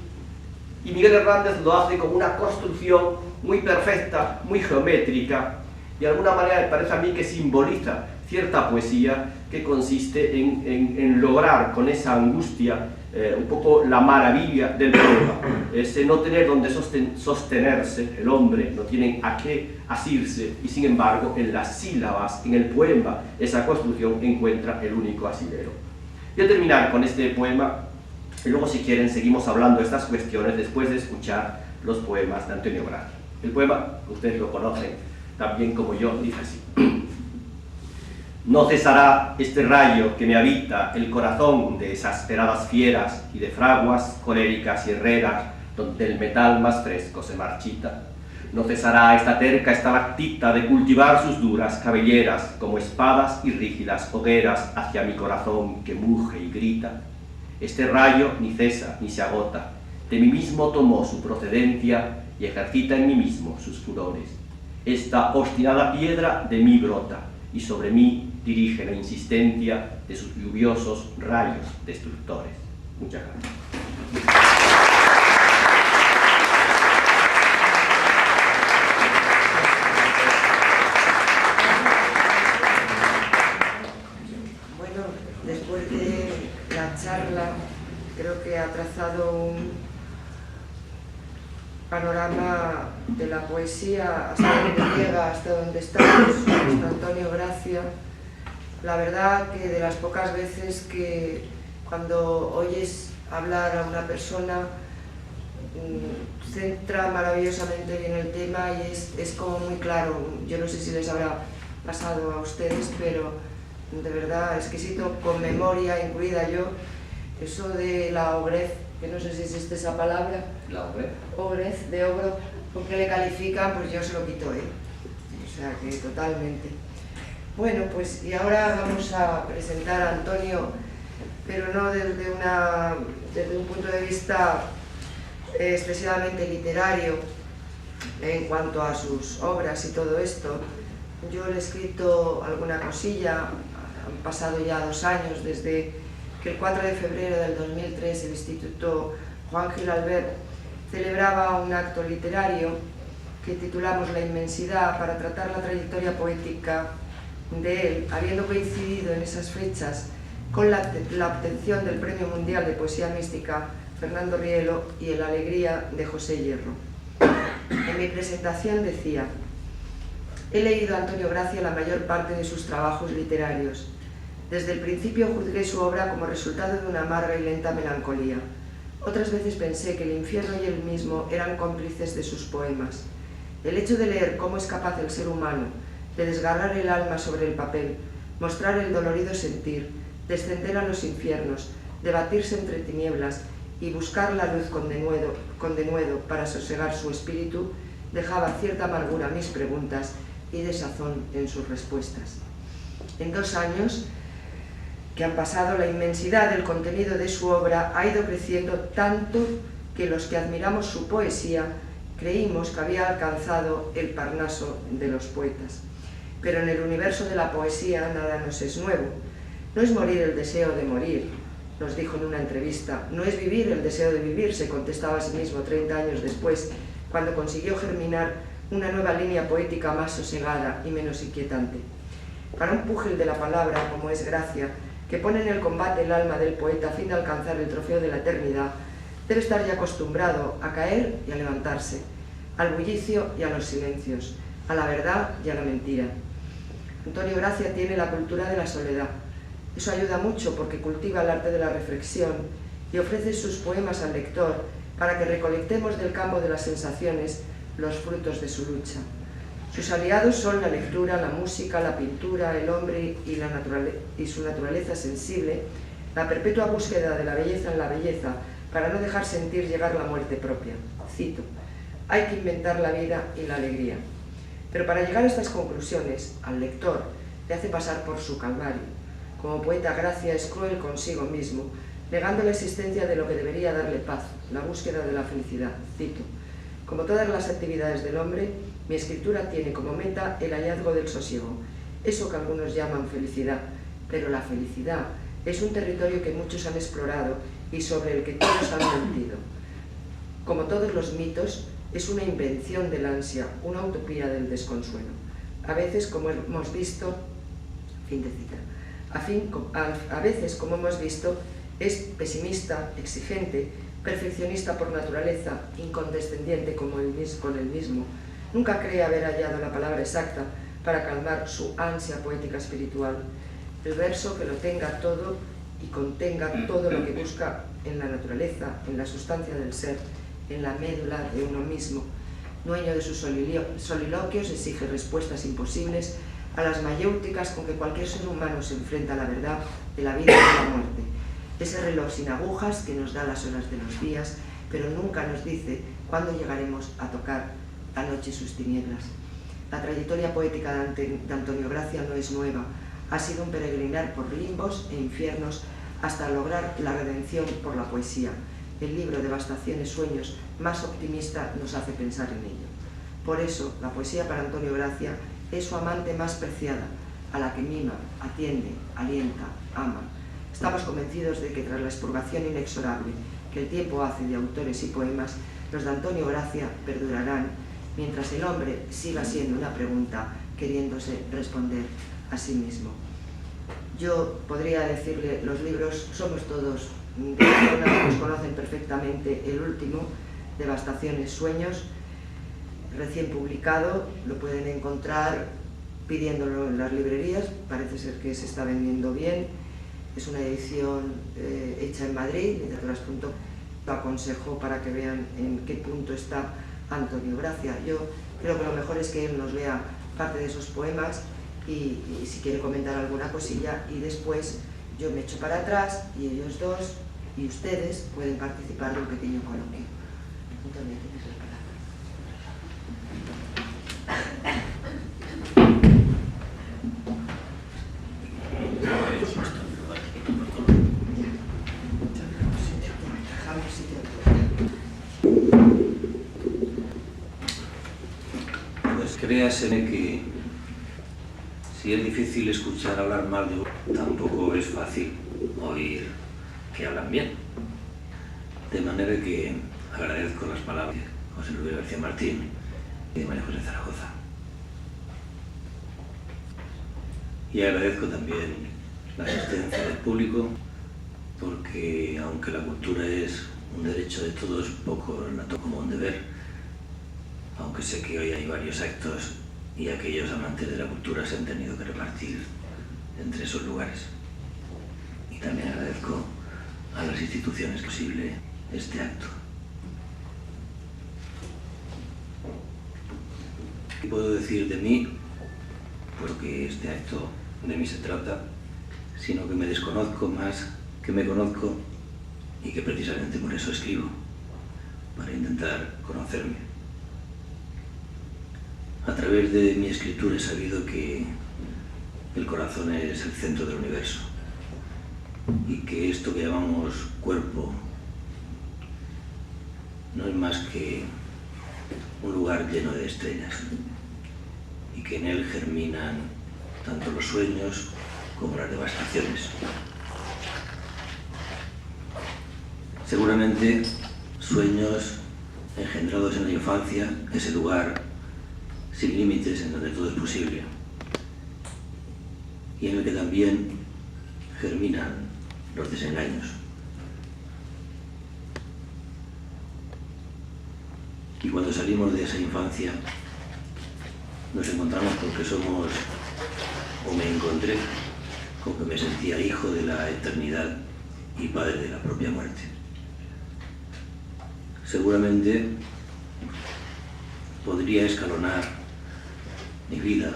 Y Miguel Hernández lo hace como una construcción muy perfecta, muy geométrica, y de alguna manera me parece a mí que simboliza cierta poesía que consiste en lograr con esa angustia un poco la maravilla del poema, ese no tener donde sostenerse, el hombre no tiene a qué asirse, y sin embargo en las sílabas, en el poema, esa construcción encuentra el único asidero. Voy a terminar con este poema y luego, si quieren, seguimos hablando de estas cuestiones después de escuchar los poemas de Antonio Gracia. El poema, ustedes lo conocen también como yo, dice así: no cesará este rayo que me habita el corazón de exasperadas fieras y de fraguas coléricas y herreras, donde el metal más fresco se marchita. No cesará esta terca estalactita de cultivar sus duras cabelleras como espadas y rígidas hogueras hacia mi corazón que muge y grita. Este rayo ni cesa ni se agota, de mí mismo tomó su procedencia y ejercita en mí mismo sus furores. Esta obstinada piedra de mí brota y sobre mí dirige la insistencia de sus lluviosos rayos destructores. Muchas gracias. Bueno, después de la charla, creo que ha trazado un panorama de la poesía hasta donde llega, hasta donde estamos, hasta Antonio Gracia. La verdad que de las pocas veces que cuando oyes hablar a una persona centra maravillosamente bien el tema y es como muy claro. Yo no sé si les habrá pasado a ustedes, pero de verdad exquisito, con memoria incluida yo. Eso de la ogrez, que no sé si existe esa palabra. ¿La ogrez? Ogrez, de ogro, ¿con qué le califican? Pues yo se lo quito, O sea que totalmente. Bueno, pues y ahora vamos a presentar a Antonio, pero no desde un punto de vista excesivamente literario en cuanto a sus obras y todo esto. Yo le he escrito alguna cosilla, han pasado ya 2 años desde que el 4 de febrero del 2003 el Instituto Juan Gil Albert celebraba un acto literario que titulamos La inmensidad, para tratar la trayectoria poética de él, habiendo coincidido en esas fechas con la obtención del Premio Mundial de Poesía Mística Fernando Rielo y el Alegría de José Hierro. En mi presentación decía: he leído a Antonio Gracia la mayor parte de sus trabajos literarios. Desde el principio juzgué su obra como resultado de una amarga y lenta melancolía. Otras veces pensé que el infierno y él mismo eran cómplices de sus poemas. El hecho de leer cómo es capaz el ser humano de desgarrar el alma sobre el papel, mostrar el dolorido sentir, descender a los infiernos, debatirse entre tinieblas y buscar la luz con denuedo para sosegar su espíritu, dejaba cierta amargura a mis preguntas y desazón en sus respuestas. En 2 años que han pasado, la inmensidad del contenido de su obra ha ido creciendo tanto que los que admiramos su poesía creímos que había alcanzado el Parnaso de los poetas. Pero en el universo de la poesía nada nos es nuevo. No es morir el deseo de morir, nos dijo en una entrevista. No es vivir el deseo de vivir, se contestaba a sí mismo 30 años después, cuando consiguió germinar una nueva línea poética más sosegada y menos inquietante. Para un púgil de la palabra, como es Gracia, que pone en el combate el alma del poeta a fin de alcanzar el trofeo de la eternidad, debe estar ya acostumbrado a caer y a levantarse, al bullicio y a los silencios, a la verdad y a la mentira. Antonio Gracia tiene la cultura de la soledad. Eso ayuda mucho porque cultiva el arte de la reflexión y ofrece sus poemas al lector para que recolectemos del campo de las sensaciones los frutos de su lucha. Sus aliados son la lectura, la música, la pintura, el hombre y su naturaleza sensible, la perpetua búsqueda de la belleza en la belleza para no dejar sentir llegar la muerte propia. Cito: hay que inventar la vida y la alegría. Pero para llegar a estas conclusiones, al lector le hace pasar por su calvario. Como poeta, Gracia es cruel consigo mismo, negando la existencia de lo que debería darle paz, la búsqueda de la felicidad. Cito: como todas las actividades del hombre, mi escritura tiene como meta el hallazgo del sosiego, eso que algunos llaman felicidad, pero la felicidad es un territorio que muchos han explorado y sobre el que todos han mentido. Como todos los mitos, es una invención del ansia, una utopía del desconsuelo. A veces, como hemos visto, a veces, como hemos visto, es pesimista, exigente, perfeccionista por naturaleza, incondescendiente con el mismo. Nunca cree haber hallado la palabra exacta para calmar su ansia poética espiritual. El verso que lo tenga todo y contenga todo lo que busca en la naturaleza, en la sustancia del ser, en la médula de uno mismo. Dueño de sus soliloquios, exige respuestas imposibles a las mayéuticas con que cualquier ser humano se enfrenta a la verdad de la vida y de la muerte. Ese reloj sin agujas que nos da las horas de los días, pero nunca nos dice cuándo llegaremos a tocar la noche y sus tinieblas. La trayectoria poética de Antonio Gracia no es nueva. Ha sido un peregrinar por limbos e infiernos hasta lograr la redención por la poesía. El libro Devastaciones, Sueños, más optimista, nos hace pensar en ello. Por eso, la poesía para Antonio Gracia es su amante más preciada, a la que mima, atiende, alienta, ama. Estamos convencidos de que tras la expurgación inexorable que el tiempo hace de autores y poemas, los de Antonio Gracia perdurarán, mientras el hombre siga siendo una pregunta, queriéndose responder a sí mismo. Yo podría decirle, los libros somos todos, los conocen perfectamente. El último, Devastaciones, Sueños, recién publicado, lo pueden encontrar pidiéndolo en las librerías, parece ser que se está vendiendo bien. Es una edición hecha en Madrid, literaturas.com. Lo aconsejo para que vean en qué punto está Antonio Gracia. Yo creo que lo mejor es que él nos lea parte de esos poemas y si quiere comentar alguna cosilla, y después yo me echo para atrás y ellos dos y ustedes pueden participar de un pequeño coloquio. Antonio, tienes la palabra. Pues créaseme que si es difícil escuchar hablar mal de uno, tampoco es fácil oír que hablan bien. De manera que agradezco las palabras de José Luis García Martín y de María José Zaragoza. Y agradezco también la asistencia del público, porque aunque la cultura es un derecho de todos, poco la toco como un deber, aunque sé que hoy hay varios actos y aquellos amantes de la cultura se han tenido que repartir entre esos lugares. Y también agradezco a las instituciones posible este acto. ¿Qué puedo decir de mí? Porque este acto de mí se trata, sino que me desconozco más que me conozco y que precisamente por eso escribo, para intentar conocerme. A través de mi escritura he sabido que el corazón es el centro del universo y que esto que llamamos cuerpo no es más que un lugar lleno de estrellas y que en él germinan tanto los sueños como las devastaciones. Seguramente sueños engendrados en la infancia, ese lugar sin límites en donde todo es posible y en el que también germinan los desengaños. Y cuando salimos de esa infancia nos encontramos con que somos, o me encontré, con que me sentía hijo de la eternidad y padre de la propia muerte. Seguramente podría escalonar mi vida,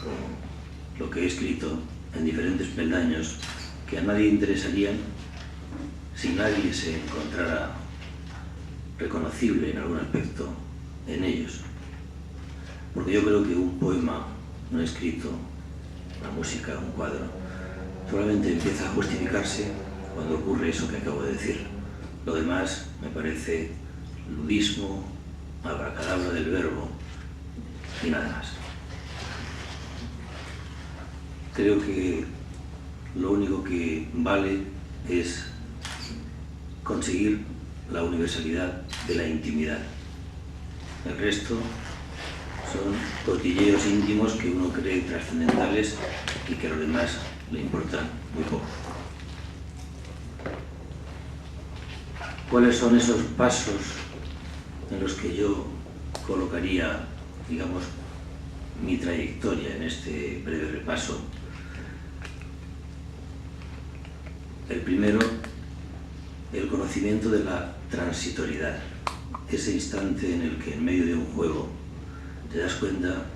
o lo que he escrito, en diferentes peldaños que a nadie interesarían si nadie se encontrara reconocible en algún aspecto en ellos. Porque yo creo que un poema no escrito, una música, un cuadro, solamente empieza a justificarse cuando ocurre eso que acabo de decir. Lo demás me parece ludismo, abracadabra del verbo y nada más. Creo que lo único que vale es conseguir la universalidad de la intimidad. El resto son cotilleos íntimos que uno cree trascendentales y que a los demás le importan muy poco. ¿Cuáles son esos pasos en los que yo colocaría, digamos, mi trayectoria en este breve repaso? El primero, el conocimiento de la transitoriedad, ese instante en el que en medio de un juego te das cuenta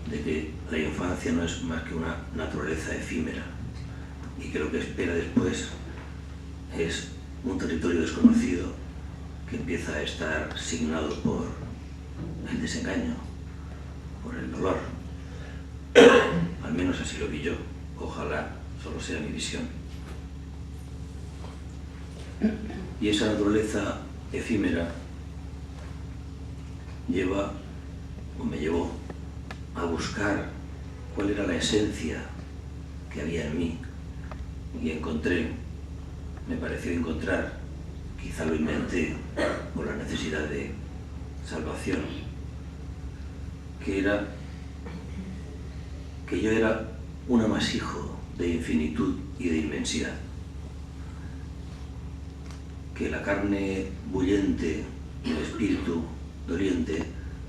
de que la infancia no es más que una naturaleza efímera y que lo que espera después es un territorio desconocido que empieza a estar signado por el desengaño, por el dolor. Al menos así lo vi yo, ojalá solo sea mi visión. Y esa naturaleza efímera me llevó a buscar cuál era la esencia que había en mí y me pareció encontrar, quizá lo inventé por la necesidad de salvación, que yo era un amasijo de infinitud y de inmensidad, que la carne bullente y el espíritu doliente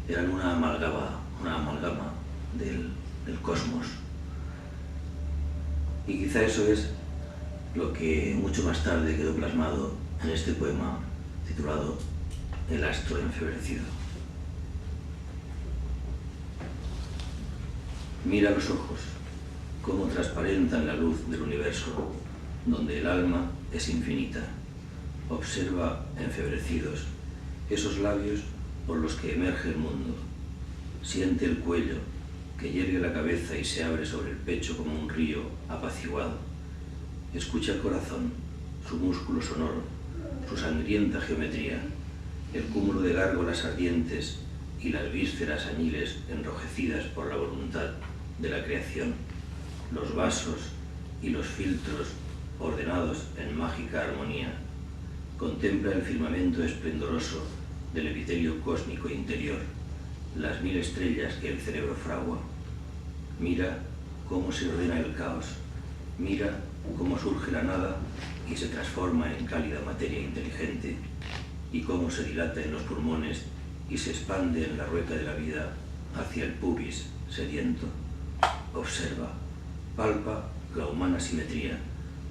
eran una amalgama del cosmos. Y quizá eso es lo que mucho más tarde quedó plasmado en este poema titulado El astro enfebrecido. Mira los ojos, cómo transparentan la luz del universo, donde el alma es infinita. Observa enfebrecidos esos labios por los que emerge el mundo. Siente el cuello que yergue la cabeza y se abre sobre el pecho como un río apaciguado. Escucha el corazón, su músculo sonoro, su sangrienta geometría, el cúmulo de gárgolas ardientes y las vísceras añiles enrojecidas por la voluntad de la creación, los vasos y los filtros ordenados en mágica armonía. Contempla el firmamento esplendoroso del epitelio cósmico interior, las 1000 estrellas que el cerebro fragua. Mira cómo se ordena el caos, mira cómo surge la nada y se transforma en cálida materia inteligente, y cómo se dilata en los pulmones y se expande en la rueca de la vida hacia el pubis sediento. Observa, palpa la humana simetría,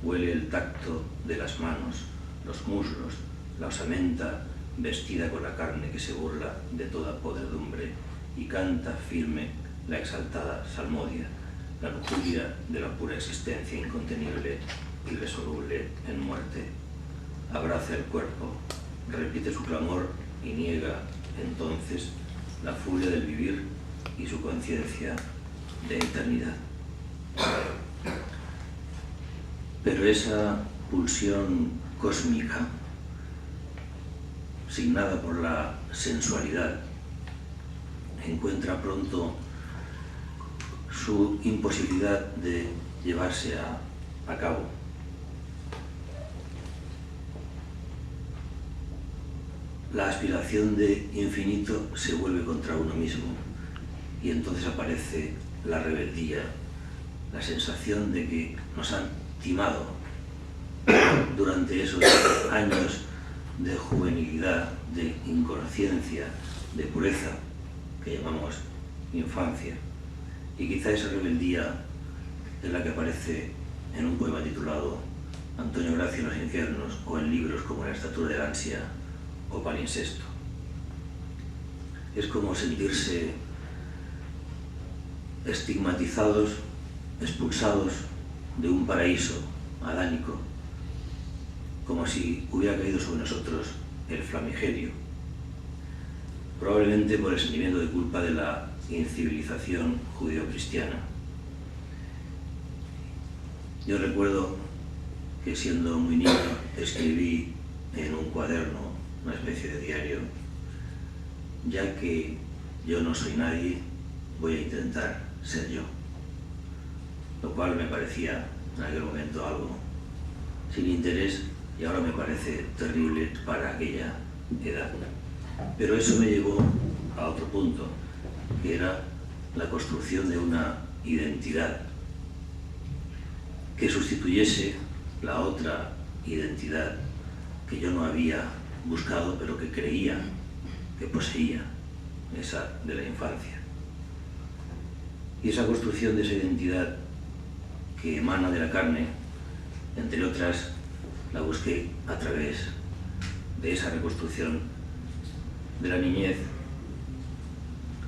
huele el tacto de las manos, los muslos, la osamenta vestida con la carne que se burla de toda podredumbre y canta firme la exaltada salmodia, la lujuria de la pura existencia incontenible, irresoluble en muerte. Abraza el cuerpo, repite su clamor y niega entonces la furia del vivir y su conciencia de eternidad. Pero esa pulsión cósmica, signada por la sensualidad, encuentra pronto su imposibilidad de llevarse a cabo. La aspiración de infinito se vuelve contra uno mismo y entonces aparece la rebeldía, la sensación de que nos han timado durante esos años de juvenilidad, de inconsciencia, de pureza que llamamos infancia. Y quizá esa rebeldía es la que aparece en un poema titulado Antonio Gracia en los infiernos, o en libros como La estatura del ansia o Palincesto. Es como sentirse estigmatizados, expulsados de un paraíso adánico, como si hubiera caído sobre nosotros el flamigerio, probablemente por el sentimiento de culpa de la incivilización judeocristiana. Yo recuerdo que siendo muy niño escribí en un cuaderno, una especie de diario: ya que yo no soy nadie, voy a intentar ser yo. Lo cual me parecía en aquel momento algo sin interés y ahora me parece terrible para aquella edad. Pero eso me llevó a otro punto, que era la construcción de una identidad que sustituyese la otra identidad que yo no había buscado, pero que creía que poseía, esa de la infancia. Y esa construcción de esa identidad que emana de la carne, entre otras, la busqué a través de esa reconstrucción de la niñez,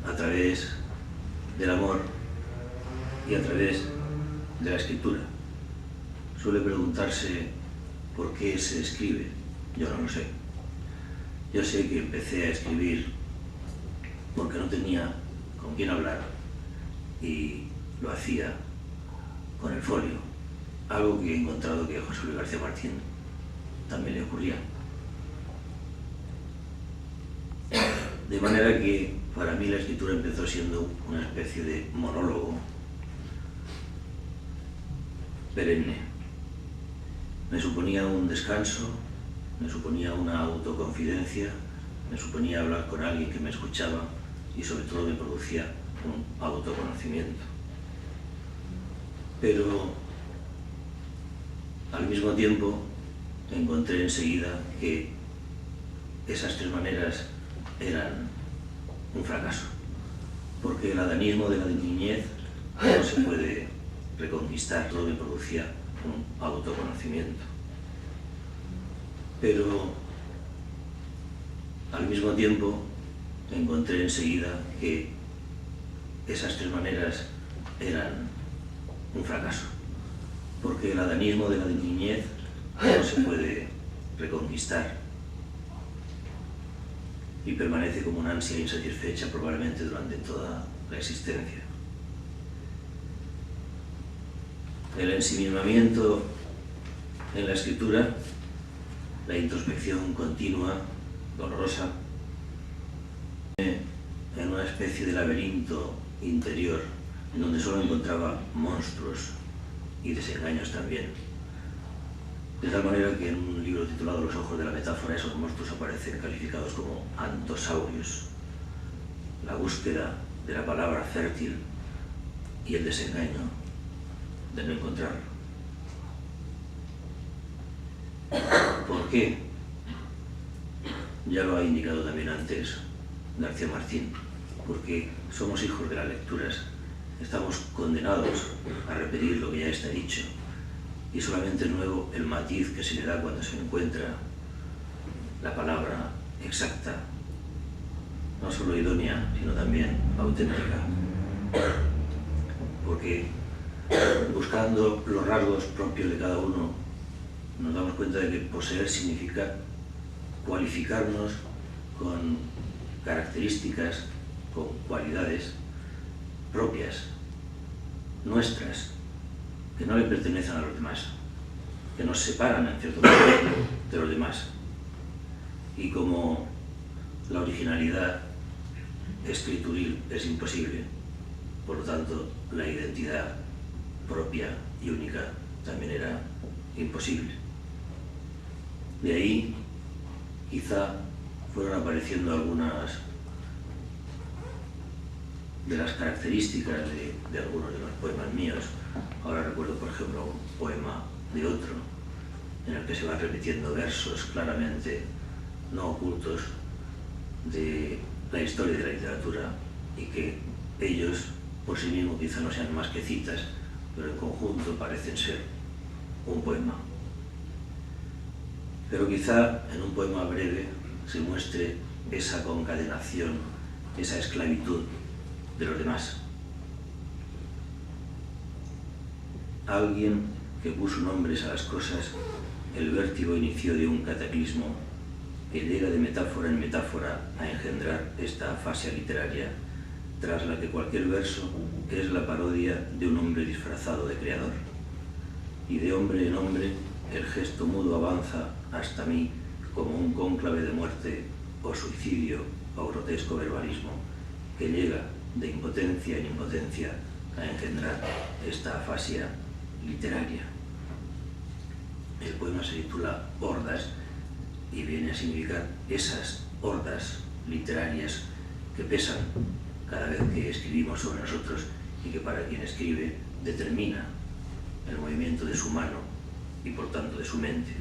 a través del amor y a través de la escritura. Suele preguntarse por qué se escribe. Yo no lo sé. Yo sé que empecé a escribir porque no tenía con quién hablar y lo hacía con el folio, algo que he encontrado que a José Luis García Martín también le ocurría. De manera que para mí la escritura empezó siendo una especie de monólogo perenne. Me suponía un descanso, me suponía una autoconfidencia, me suponía hablar con alguien que me escuchaba y sobre todo me producía un autoconocimiento. Pero al mismo tiempo encontré enseguida que esas tres maneras eran un fracaso, porque el adanismo de la niñez no se puede reconquistar, todo me producía un autoconocimiento. Pero al mismo tiempo encontré enseguida que esas tres maneras eran un fracaso, porque el adanismo de la niñez no se puede reconquistar y permanece como una ansia insatisfecha probablemente durante toda la existencia. El ensimismamiento en la escritura, la introspección continua, dolorosa, en una especie de laberinto interior en donde solo encontraba monstruos y desengaños también. De tal manera que en un libro titulado Los ojos de la metáfora esos monstruos aparecen calificados como antosaurios. La búsqueda de la palabra fértil y el desengaño de no encontrarlo. ¿Por qué? Ya lo ha indicado también antes García Martín, porque somos hijos de las lecturas, estamos condenados a repetir lo que ya está dicho, y solamente es nuevo el matiz que se le da cuando se encuentra la palabra exacta, no solo idónea, sino también auténtica. Porque buscando los rasgos propios de cada uno, nos damos cuenta de que poseer significa cualificarnos con características, con cualidades propias, nuestras, que no le pertenecen a los demás, que nos separan en cierto modo de los demás. Y como la originalidad escrituril es imposible, por lo tanto la identidad propia y única también era imposible. De ahí quizá fueron apareciendo algunas de las características de algunos de los poemas míos. Ahora recuerdo, por ejemplo, un poema de otro, en el que se van repitiendo versos claramente no ocultos de la historia de la literatura, y que ellos por sí mismos quizá no sean más que citas, pero en conjunto parecen ser un poema. Pero quizá en un poema breve se muestre esa concadenación, esa esclavitud de los demás. Alguien que puso nombres a las cosas, el vértigo inició de un cataclismo que llega de metáfora en metáfora a engendrar esta afasia literaria, tras la que cualquier verso es la parodia de un hombre disfrazado de creador. Y de hombre en hombre el gesto mudo avanza hasta mí como un cónclave de muerte o suicidio o grotesco verbalismo que llega de impotencia en impotencia a engendrar esta afasia literaria. El poema se titula Hordas y viene a significar esas hordas literarias que pesan cada vez que escribimos sobre nosotros y que para quien escribe determina el movimiento de su mano y por tanto de su mente.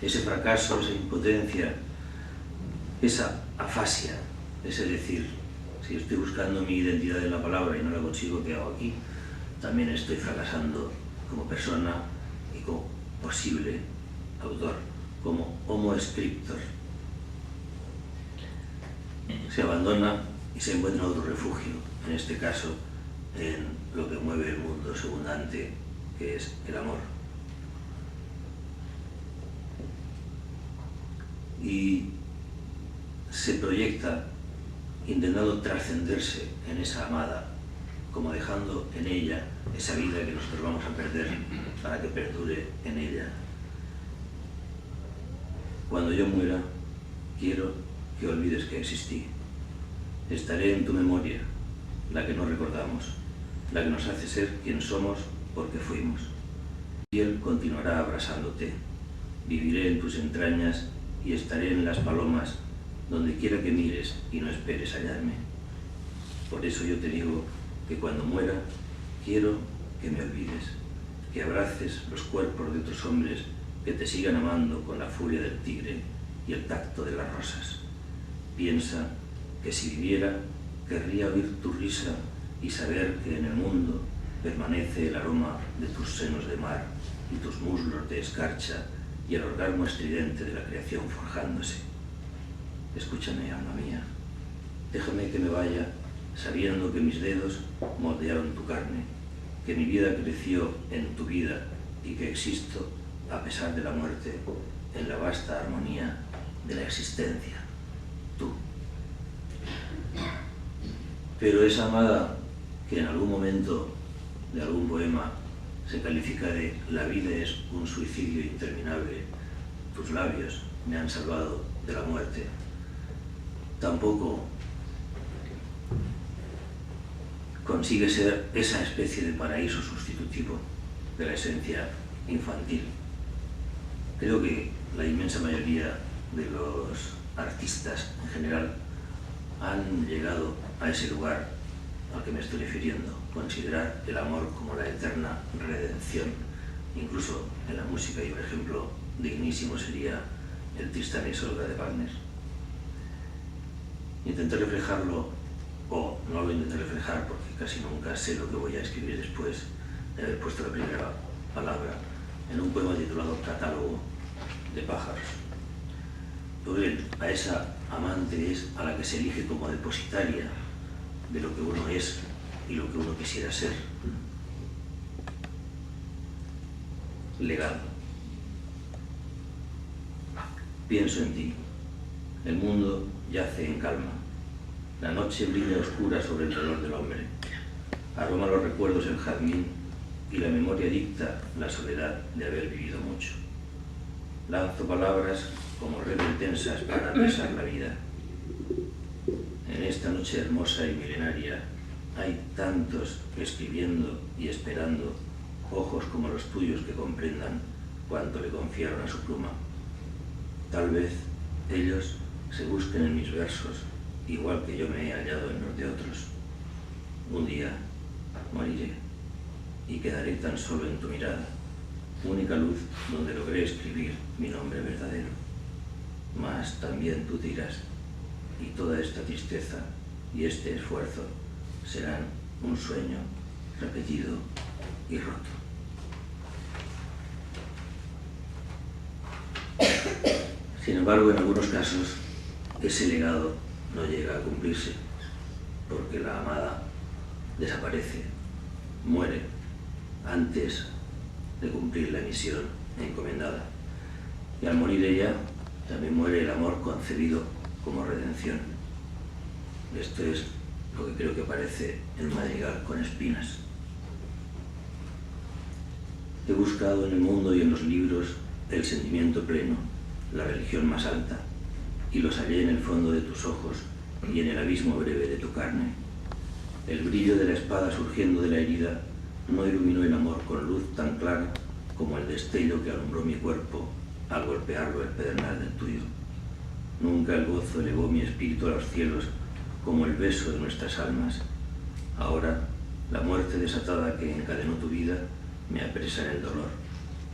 Ese fracaso, esa impotencia, esa afasia, ese decir, si estoy buscando mi identidad en la palabra y no la consigo, ¿qué hago aquí? También estoy fracasando como persona y como posible autor, como homo scriptor. Se abandona y se encuentra otro refugio, en este caso en lo que mueve el mundo según Dante, que es el amor. Y se proyecta intentando trascenderse en esa amada, como dejando en ella esa vida que nosotros vamos a perder para que perdure en ella. Cuando yo muera, quiero que olvides que existí. Estaré en tu memoria, la que no recordamos, la que nos hace ser quien somos porque fuimos. Y él continuará abrazándote. Viviré en tus entrañas y estaré en las palomas donde quiera que mires y no esperes hallarme. Por eso yo te digo que cuando muera, quiero que me olvides, que abraces los cuerpos de otros hombres que te sigan amando con la furia del tigre y el tacto de las rosas. Piensa que si viviera, querría oír tu risa y saber que en el mundo permanece el aroma de tus senos de mar y tus muslos de escarcha y el orgasmo estridente de la creación forjándose. Escúchame, alma mía, déjame que me vaya sabiendo que mis dedos moldearon tu carne, que mi vida creció en tu vida y que existo, a pesar de la muerte, en la vasta armonía de la existencia, tú. Pero esa amada que en algún momento de algún poema se califica de la vida es un suicidio interminable, tus labios me han salvado de la muerte, tampoco consigue ser esa especie de paraíso sustitutivo de la esencia infantil. Creo que la inmensa mayoría de los artistas en general han llegado a ese lugar al que me estoy refiriendo, considerar el amor como la eterna redención. Incluso en la música, y por ejemplo, dignísimo sería el Tristán y Isolda de Wagner. Intenté reflejarlo, o no lo intenté reflejar porque casi nunca sé lo que voy a escribir después de haber puesto la primera palabra, en un poema titulado Catálogo de pájaros. Pues bien, a esa amante es a la que se elige como depositaria de lo que uno es y lo que uno quisiera ser. Legado. Pienso en ti. El mundo yace en calma. La noche brilla oscura sobre el dolor del hombre. Aroma los recuerdos el jazmín y la memoria dicta la soledad de haber vivido mucho. Lanzo palabras como redes tensas para besar la vida. En esta noche hermosa y milenaria hay tantos escribiendo y esperando, ojos como los tuyos que comprendan cuanto le confiaron a su pluma. Tal vez ellos se busquen en mis versos, igual que yo me he hallado en los de otros. Un día moriré y quedaré tan solo en tu mirada, única luz donde logré escribir mi nombre verdadero. Mas también tú te irás, y toda esta tristeza y este esfuerzo serán un sueño repetido y roto. Sin embargo, en algunos casos, ese legado no llega a cumplirse, porque la amada desaparece, muere, antes de cumplir la misión encomendada. Y al morir ella, también muere el amor concebido como redención. Esto es lo que creo que aparece en Madrigal con espinas. He buscado en el mundo y en los libros el sentimiento pleno, la religión más alta, y los hallé en el fondo de tus ojos y en el abismo breve de tu carne. El brillo de la espada surgiendo de la herida no iluminó el amor con luz tan clara como el destello que alumbró mi cuerpo al golpearlo el pedernal del tuyo. Nunca el gozo elevó mi espíritu a los cielos como el beso de nuestras almas. Ahora, la muerte desatada que encadenó tu vida me apresa en el dolor,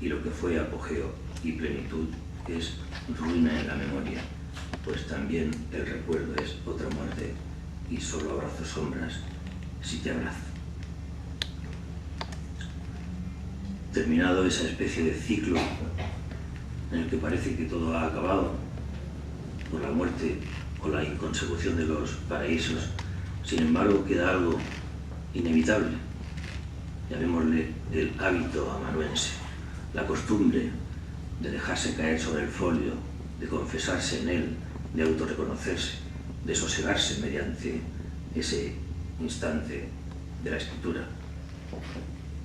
y lo que fue apogeo y plenitud es ruina en la memoria, pues también el recuerdo es otra muerte, y solo abrazo sombras si te abrazo. Terminado esa especie de ciclo en el que parece que todo ha acabado, por la muerte o la inconsecución de los paraísos, sin embargo queda algo inevitable, llamémosle el hábito amanuense, la costumbre de dejarse caer sobre el folio, de confesarse en él, de autorreconocerse, de sosegarse mediante ese instante de la escritura.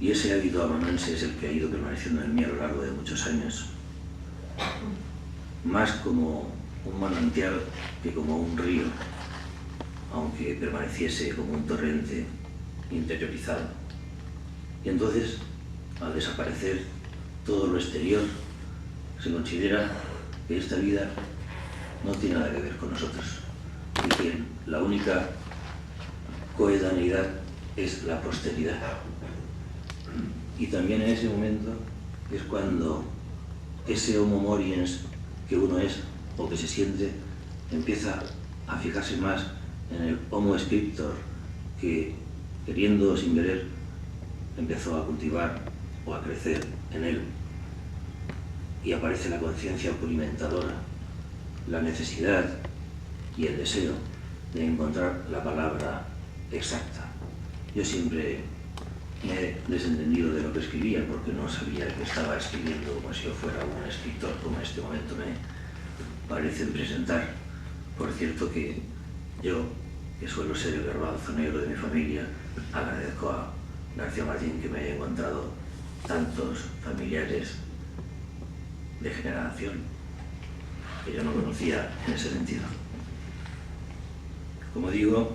Y ese hábito amanuense es el que ha ido permaneciendo en mí a lo largo de muchos años, más como un manantial que como un río, aunque permaneciese como un torrente interiorizado. Y entonces, al desaparecer todo lo exterior, se considera que esta vida no tiene nada que ver con nosotros y que la única coedaneidad es la posteridad. Y también en ese momento es cuando ese homo moriens que uno es o que se siente empieza a fijarse más en el homo scriptor que, queriendo sin querer, empezó a cultivar o a crecer en él. Y aparece la conciencia pulimentadora, la necesidad y el deseo de encontrar la palabra exacta. Yo siempre me he desentendido de lo que escribía porque no sabía que estaba escribiendo como si yo fuera un escritor, como en este momento me parecen presentar. Por cierto que yo, que suelo ser el garbanzo negro de mi familia, agradezco a García Martín que me haya encontrado tantos familiares de generación que yo no conocía en ese sentido. Como digo,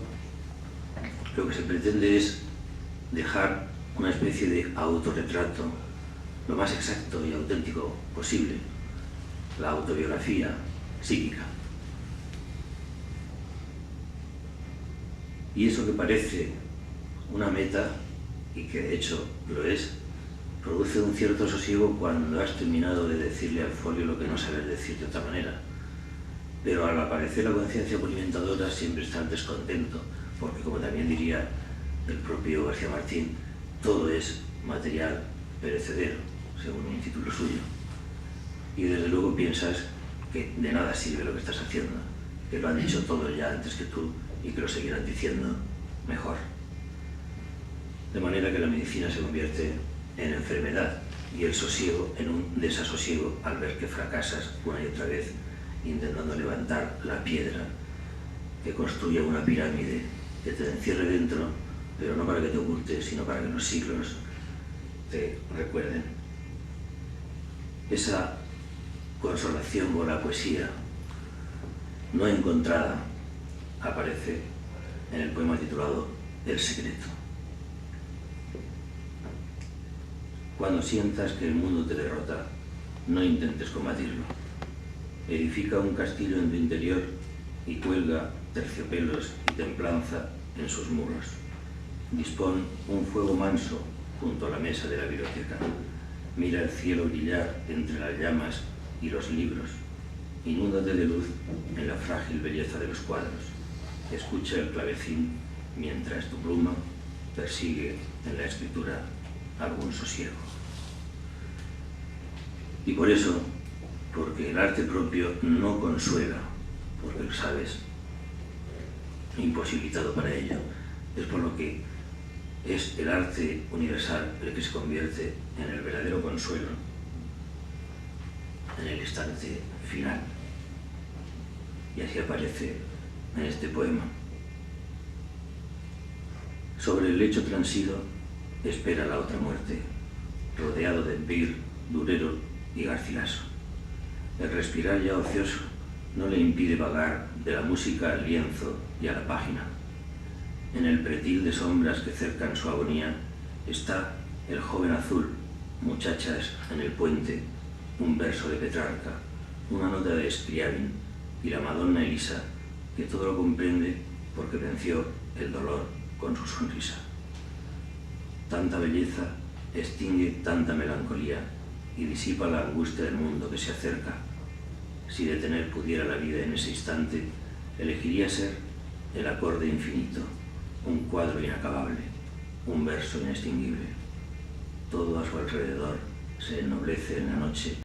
lo que se pretende es dejar una especie de autorretrato lo más exacto y auténtico posible, la autobiografía psíquica. Y eso que parece una meta, y que de hecho lo es, produce un cierto sosiego cuando has terminado de decirle al folio lo que no sabes decir de otra manera. Pero al aparecer la conciencia cumplimentadora siempre está el descontento, porque como también diría el propio García Martín, todo es material perecedero, según un título suyo. Y desde luego piensas que de nada sirve lo que estás haciendo, que lo han dicho todos ya antes que tú y que lo seguirán diciendo mejor. De manera que la medicina se convierte en enfermedad y el sosiego en un desasosiego al ver que fracasas una y otra vez intentando levantar la piedra que construye una pirámide que te encierre dentro, pero no para que te oculte, sino para que los siglos te recuerden. Esa consolación con la poesía no encontrada aparece en el poema titulado El secreto. Cuando sientas que el mundo te derrota, no intentes combatirlo. Edifica un castillo en tu interior y cuelga terciopelos y templanza en sus muros. Dispón un fuego manso junto a la mesa de la biblioteca. Mira el cielo brillar entre las llamas y los libros. Inúndate de luz en la frágil belleza de los cuadros. Escucha el clavecín mientras tu pluma persigue en la escritura algún sosiego. Y por eso, porque el arte propio no consuela, porque lo sabes, imposibilitado para ello, es por lo que es el arte universal el que se convierte en el verdadero consuelo, en el instante final. Y así aparece en este poema. Sobre el lecho transido espera la otra muerte, rodeado de Empir, Durero y Garcilaso. El respirar ya ocioso no le impide vagar de la música al lienzo y a la página. En el pretil de sombras que cercan su agonía está el joven azul, muchachas en el puente, un verso de Petrarca, una nota de Scriabin y la Madonna Elisa, que todo lo comprende porque venció el dolor con su sonrisa. Tanta belleza extingue tanta melancolía y disipa la angustia del mundo que se acerca. Si detener pudiera la vida en ese instante, elegiría ser el acorde infinito, un cuadro inacabable, un verso inextinguible. Todo a su alrededor se ennoblece en la noche.